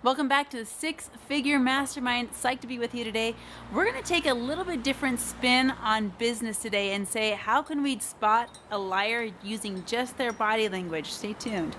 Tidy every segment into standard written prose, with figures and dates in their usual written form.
Welcome back to the Six Figure Mastermind. Psyched to be with you today. We're going to take a little bit different spin on business today and say, how can we spot a liar using just their body language? Stay tuned.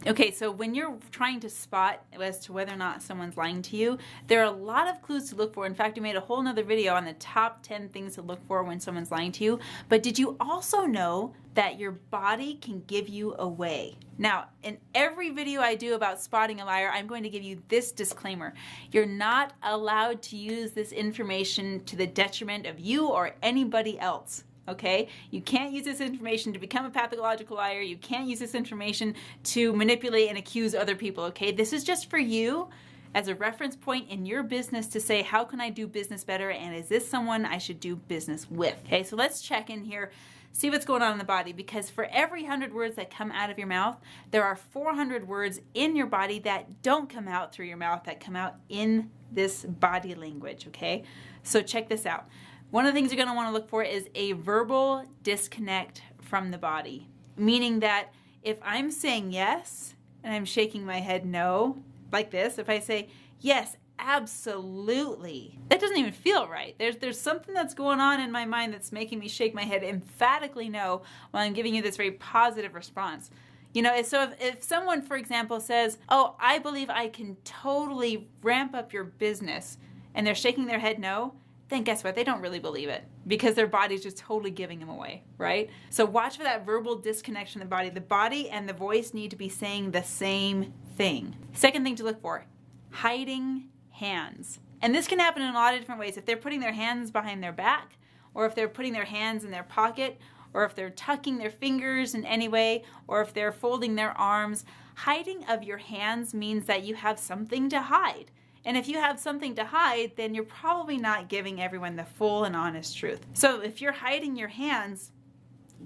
Okay, so when you're trying to spot as to whether or not someone's lying to you, there are a lot of clues to look for. In fact, we made a whole nother video on the top 10 things to look for when someone's lying to you. But did you also know that your body can give you away? Now, in every video I do about spotting a liar, I'm going to give you this disclaimer. You're not allowed to use this information to the detriment of you or anybody else. Okay? You can't use this information to become a pathological liar. You can't use this information to manipulate and accuse other people, okay? This is just for you as a reference point in your business to say, how can I do business better? And is this someone I should do business with? Okay, so let's check in here, see what's going on in the body, because for every 100 words that come out of your mouth, there are 400 words in your body that don't come out through your mouth, that come out in this body language, okay? So check this out. One of the things you're going to want to look for is a verbal disconnect from the body, meaning that if I'm saying yes and I'm shaking my head no, like this, if I say yes, absolutely, that doesn't even feel right. There's something that's going on in my mind that's making me shake my head emphatically no while I'm giving you this very positive response. You know, so if someone, for example, says, oh, I believe I can totally ramp up your business, and they're shaking their head no, then guess what? They don't really believe it because their body's just totally giving them away, right? So watch for that verbal disconnection in the body. The body and the voice need to be saying the same thing. Second thing to look for, hiding hands. And this can happen in a lot of different ways. If they're putting their hands behind their back, or if they're putting their hands in their pocket, or if they're tucking their fingers in any way, or if they're folding their arms, hiding of your hands means that you have something to hide. And if you have something to hide, then you're probably not giving everyone the full and honest truth. So if you're hiding your hands,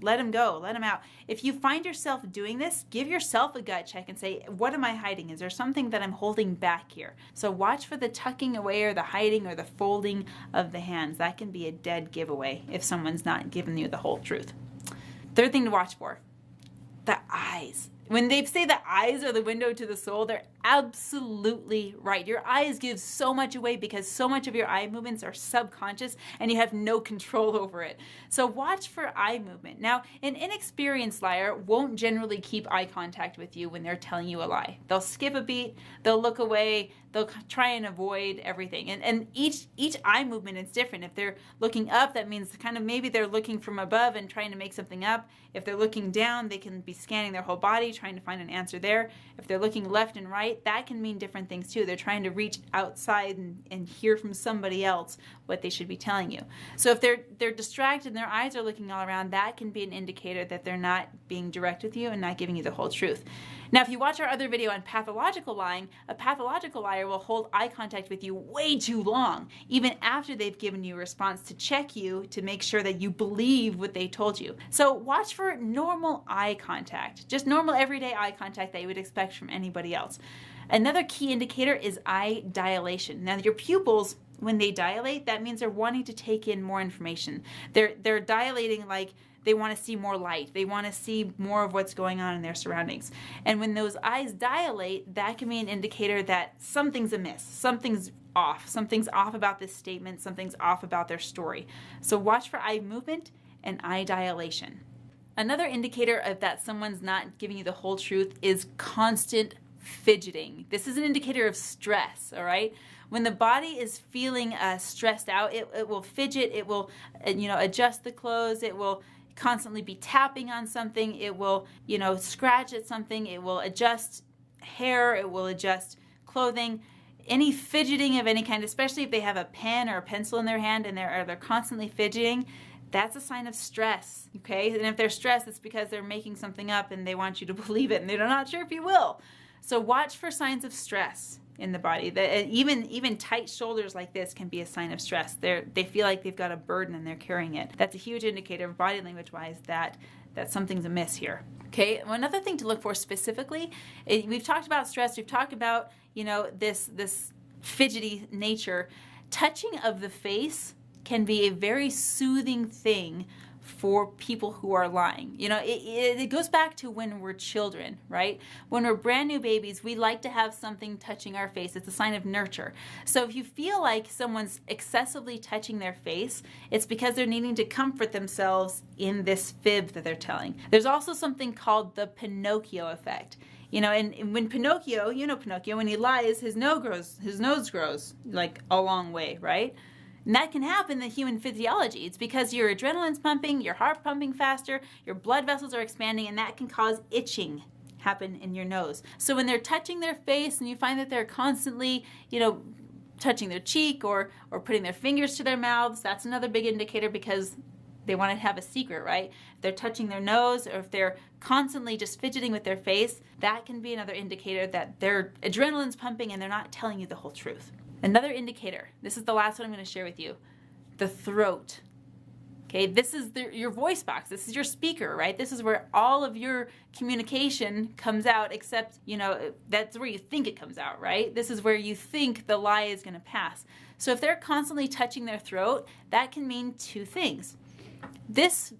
let them go, let them out. If you find yourself doing this, give yourself a gut check and say, what am I hiding? Is there something that I'm holding back here? So watch for the tucking away or the hiding or the folding of the hands. That can be a dead giveaway if someone's not giving you the whole truth. Third thing to watch for, the eyes. When they say the eyes are the window to the soul, they're absolutely right. Your eyes give so much away because so much of your eye movements are subconscious and you have no control over it. So watch for eye movement. Now, an inexperienced liar won't generally keep eye contact with you when they're telling you a lie. They'll skip a beat, they'll look away, they'll try and avoid everything. And each eye movement is different. If they're looking up, that means kind of maybe they're looking from above and trying to make something up. If they're looking down, they can be scanning their whole body, trying to find an answer there. If they're looking left and right, that can mean different things too. They're trying to reach outside and hear from somebody else what they should be telling you. So if they're distracted and their eyes are looking all around, that can be an indicator that they're not being direct with you and not giving you the whole truth. Now, if you watch our other video on pathological lying, a pathological liar will hold eye contact with you way too long, even after they've given you a response to check you to make sure that you believe what they told you. So watch for normal eye contact, just normal everyday eye contact that you would expect from anybody else. Another key indicator is eye dilation. Now, your pupils, when they dilate, that means they're wanting to take in more information. They're dilating like they want to see more light. They want to see more of what's going on in their surroundings. And when those eyes dilate, that can be an indicator that something's amiss, something's off about this statement, something's off about their story. So watch for eye movement and eye dilation. Another indicator of that someone's not giving you the whole truth is constant fidgeting. This is an indicator of stress, all right? When the body is feeling stressed out, it will fidget, it will adjust the clothes, it will constantly be tapping on something, it will scratch at something, it will adjust hair, it will adjust clothing. Any fidgeting of any kind, especially if they have a pen or a pencil in their hand and they're constantly fidgeting, that's a sign of stress, okay? And if they're stressed, it's because they're making something up and they want you to believe it and they're not sure if you will. So watch for signs of stress in the body. Even tight shoulders like this can be a sign of stress. They feel like they've got a burden and they're carrying it. That's a huge indicator, body language-wise, that something's amiss here. Okay, another thing to look for specifically, we've talked about stress, we've talked about this fidgety nature. Touching of the face can be a very soothing thing for people who are lying. You know, it goes back to when we're children, right? When we're brand new babies, we like to have something touching our face. It's a sign of nurture. So if you feel like someone's excessively touching their face, it's because they're needing to comfort themselves in this fib that they're telling. There's also something called the Pinocchio effect. You know, and when Pinocchio, you know Pinocchio, when he lies, his nose grows like a long way, right? And that can happen in human physiology. It's because your adrenaline's pumping, your heart pumping faster, your blood vessels are expanding, and that can cause itching happen in your nose. So when they're touching their face and you find that they're constantly, you know, touching their cheek or putting their fingers to their mouths, that's another big indicator because they want to have a secret, right? If they're touching their nose or if they're constantly just fidgeting with their face, that can be another indicator that their adrenaline's pumping and they're not telling you the whole truth. Another indicator, this is the last one I'm going to share with you, the throat. Okay, this is your voice box. This is your speaker, right? This is where all of your communication comes out, except, you know, that's where you think it comes out, right? This is where you think the lie is going to pass. So if they're constantly touching their throat, that can mean two things. This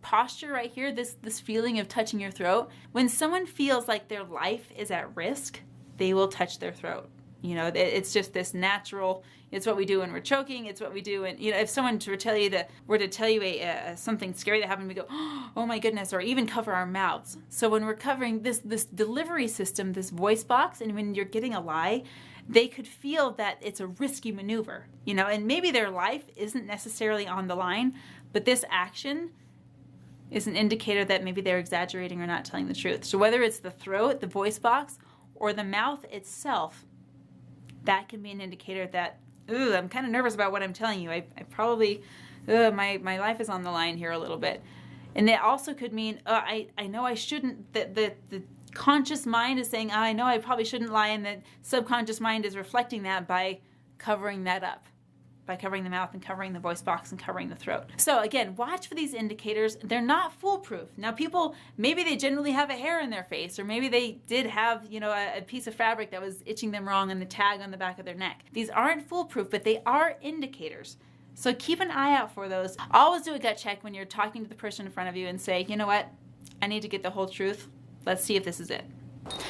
posture right here, this feeling of touching your throat, when someone feels like their life is at risk, they will touch their throat. You know, it's just this natural, it's what we do when we're choking, it's what we do when, you know, if someone were to tell you something scary that happened, we go, oh my goodness, or even cover our mouths. So when we're covering this delivery system, this voice box, and when you're getting a lie, they could feel that it's a risky maneuver, you know, and maybe their life isn't necessarily on the line, but this action is an indicator that maybe they're exaggerating or not telling the truth. So whether it's the throat, the voice box, or the mouth itself, that can be an indicator that, ooh, I'm kind of nervous about what I'm telling you. I probably, my life is on the line here a little bit. And it also could mean, I know I shouldn't, the conscious mind is saying, I know I probably shouldn't lie, and the subconscious mind is reflecting that by covering that up, by covering the mouth and covering the voice box and covering the throat. So again, watch for these indicators. They're not foolproof. Now people, maybe they generally have a hair in their face, or maybe they did have, you know, a piece of fabric that was itching them wrong and the tag on the back of their neck. These aren't foolproof, but they are indicators. So keep an eye out for those. Always do a gut check when you're talking to the person in front of you and say, you know what, I need to get the whole truth. Let's see if this is it.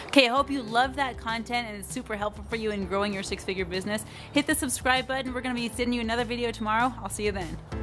Okay, I hope you love that content and it's super helpful for you in growing your six-figure business. Hit the subscribe button. We're going to be sending you another video tomorrow. I'll see you then.